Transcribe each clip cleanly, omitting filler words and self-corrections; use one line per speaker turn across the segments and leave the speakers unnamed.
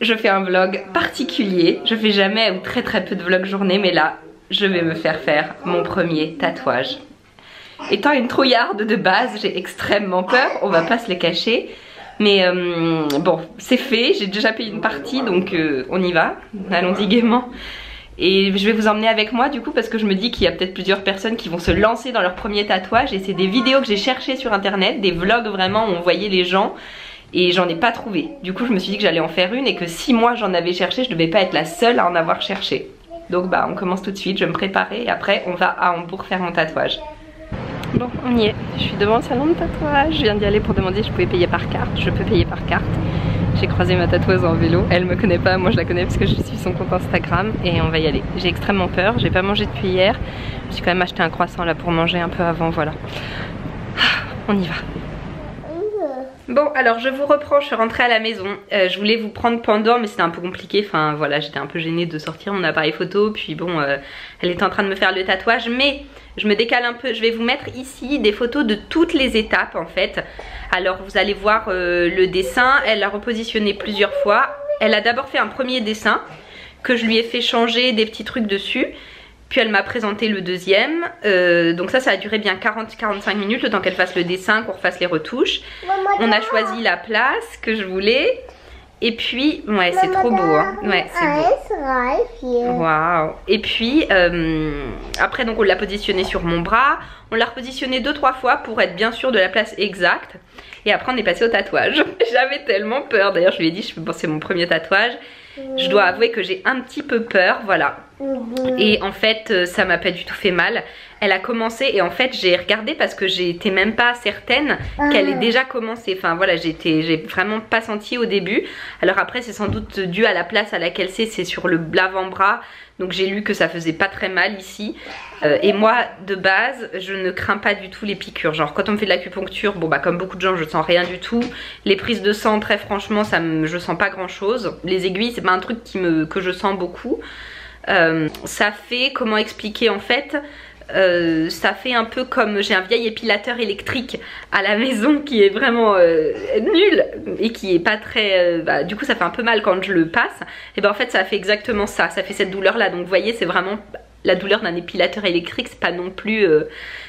je fais un vlog particulier. Je fais jamais ou très peu de vlogs journée, mais là je vais me faire mon premier tatouage. Étant une trouillarde de base, j'ai extrêmement peur, on va pas se le cacher. Mais bon, c'est fait, j'ai déjà payé une partie, donc on y va, allons-y gaiement. Et je vais vous emmener avec moi du coup parce que je me dis qu'il y a peut-être plusieurs personnes qui vont se lancer dans leur premier tatouage. Et c'est des vidéos que j'ai cherchées sur internet, des vlogs vraiment où on voyait les gens. Et j'en ai pas trouvé. Du coup je me suis dit que j'allais en faire une et que si moi j'en avais cherché, je devais pas être la seule à en avoir cherché. Donc bah on commence tout de suite, je vais me préparer et après on va à Hambourg faire mon tatouage. Bon, on y est. Je suis devant le salon de tatouage. Je viens d'y aller pour demander si je pouvais payer par carte. Je peux payer par carte. J'ai croisé ma tatoueuse en vélo. Elle me connaît pas, moi je la connais parce que je suis son compte Instagram. Et on va y aller. J'ai extrêmement peur. J'ai pas mangé depuis hier. Je me suis quand même acheté un croissant là pour manger un peu avant. Voilà. On y va. Bon, alors je vous reprends, je suis rentrée à la maison. Je voulais vous prendre Pandore mais c'était un peu compliqué. Enfin voilà, j'étais un peu gênée de sortir mon appareil photo. Puis bon, elle était en train de me faire le tatouage. Mais je me décale un peu. Je vais vous mettre ici des photos de toutes les étapes en fait. Alors vous allez voir le dessin. Elle l'a repositionné plusieurs fois. Elle a d'abord fait un premier dessin que je lui ai fait changer des petits trucs dessus. Puis elle m'a présenté le deuxième, donc ça a duré bien 40-45 minutes le temps qu'elle fasse le dessin, qu'on refasse les retouches. On a choisi la place que je voulais. Et puis, ouais c'est trop beau hein. Ouais c'est beau. Waouh. Et puis après donc on l'a positionné sur mon bras. On l'a repositionné 2-3 fois pour être bien sûr de la place exacte. Et après on est passé au tatouage. J'avais tellement peur, d'ailleurs je lui ai dit bon, c'est mon premier tatouage. Je dois avouer que j'ai un petit peu peur, voilà. Et en fait ça m'a pas du tout fait mal. Elle a commencé et en fait j'ai regardé parce que j'étais même pas certaine qu'elle ait déjà commencé. Enfin voilà, j'ai vraiment pas senti au début. Alors après c'est sans doute dû à la place à laquelle c'est sur l'avant-bras. Donc j'ai lu que ça faisait pas très mal ici. Et moi de base je ne crains pas du tout les piqûres. Genre quand on me fait de l'acupuncture, bon bah comme beaucoup de gens je sens rien du tout. Les prises de sang très franchement je sens pas grand chose. Les aiguilles c'est pas un truc que je sens beaucoup. Ça fait, comment expliquer en fait, ça fait un peu comme j'ai un vieil épilateur électrique à la maison qui est vraiment nul et qui est pas très du coup ça fait un peu mal quand je le passe. Et ben en fait ça fait exactement ça, ça fait cette douleur là. Donc vous voyez c'est vraiment la douleur d'un épilateur électrique, c'est pas non plus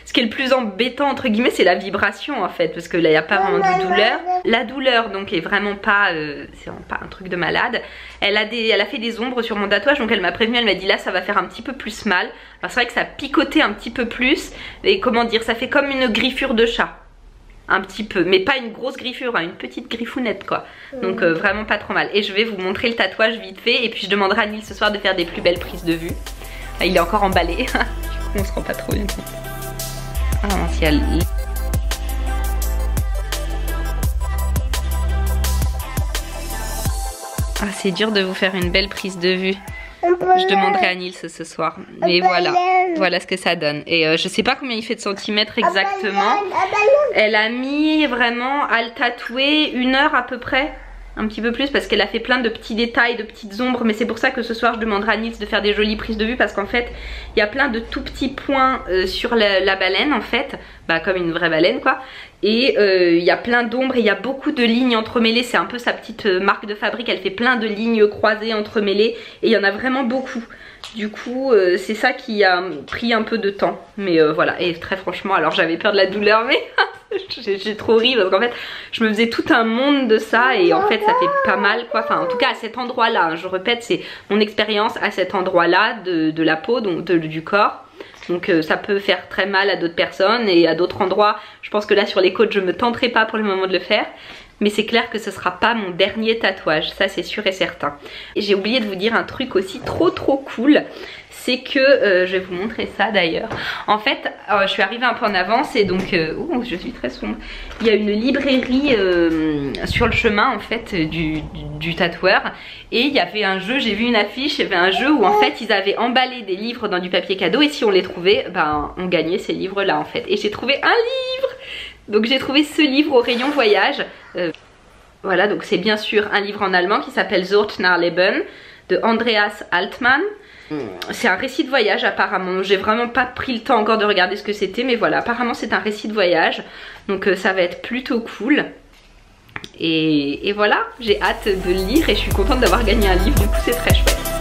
ce qui est le plus embêtant entre guillemets, c'est la vibration en fait, parce que là il n'y a pas vraiment de douleur. La douleur donc est vraiment pas c'est vraiment pas un truc de malade. Elle a fait des ombres sur mon tatouage, donc elle m'a prévenu, elle m'a dit là ça va faire un petit peu plus mal. Alors c'est vrai que ça a picoté un petit peu plus et comment dire, ça fait comme une griffure de chat. Un petit peu, mais pas une grosse griffure, hein, une petite griffounette quoi. Donc vraiment pas trop mal. Et je vais vous montrer le tatouage vite fait et puis je demanderai à Neil ce soir de faire des plus belles prises de vue. Il est encore emballé, du coup on se rend pas trop bien compte. Ah non, si elle... Ah c'est dur de vous faire une belle prise de vue. Je demanderai à Nils ce soir. Mais voilà ce que ça donne. Et je sais pas combien il fait de centimètres exactement. Elle a mis vraiment à le tatouer 1 heure à peu près. Un petit peu plus parce qu'elle a fait plein de petits détails, de petites ombres. Mais c'est pour ça que ce soir je demanderai à Nils de faire des jolies prises de vue. Parce qu'en fait il y a plein de tout petits points sur la baleine en fait. Bah comme une vraie baleine quoi. Et il y a plein d'ombres et il y a beaucoup de lignes entremêlées. C'est un peu sa petite marque de fabrique. Elle fait plein de lignes croisées entremêlées. Et il y en a vraiment beaucoup. Du coup c'est ça qui a pris un peu de temps. Mais voilà, et très franchement, alors j'avais peur de la douleur mais j'ai trop ri parce qu'en fait je me faisais tout un monde de ça. Et en fait ça fait pas mal quoi. Enfin en tout cas à cet endroit là, hein, je répète c'est mon expérience à cet endroit là de la peau, donc du corps. Donc ça peut faire très mal à d'autres personnes et à d'autres endroits. Je pense que là sur les côtes je me tenterai pas pour le moment de le faire. Mais c'est clair que ce sera pas mon dernier tatouage, ça c'est sûr et certain. Et j'ai oublié de vous dire un truc aussi trop cool. C'est que, je vais vous montrer ça d'ailleurs. En fait, je suis arrivée un peu en avance et donc, je suis très sombre. Il y a une librairie sur le chemin en fait du tatoueur. Et il y avait un jeu, j'ai vu une affiche, il y avait un jeu où en fait ils avaient emballé des livres dans du papier cadeau. Et si on les trouvait, ben on gagnait ces livres là en fait. Et j'ai trouvé un livre. Donc j'ai trouvé ce livre au rayon voyage. Voilà, donc c'est bien sûr un livre en allemand qui s'appelle Zurück nach Leben de Andreas Altmann. C'est un récit de voyage apparemment. J'ai vraiment pas pris le temps encore de regarder ce que c'était, mais voilà, apparemment c'est un récit de voyage. Donc ça va être plutôt cool. Et voilà, j'ai hâte de le lire et je suis contente d'avoir gagné un livre, du coup c'est très chouette.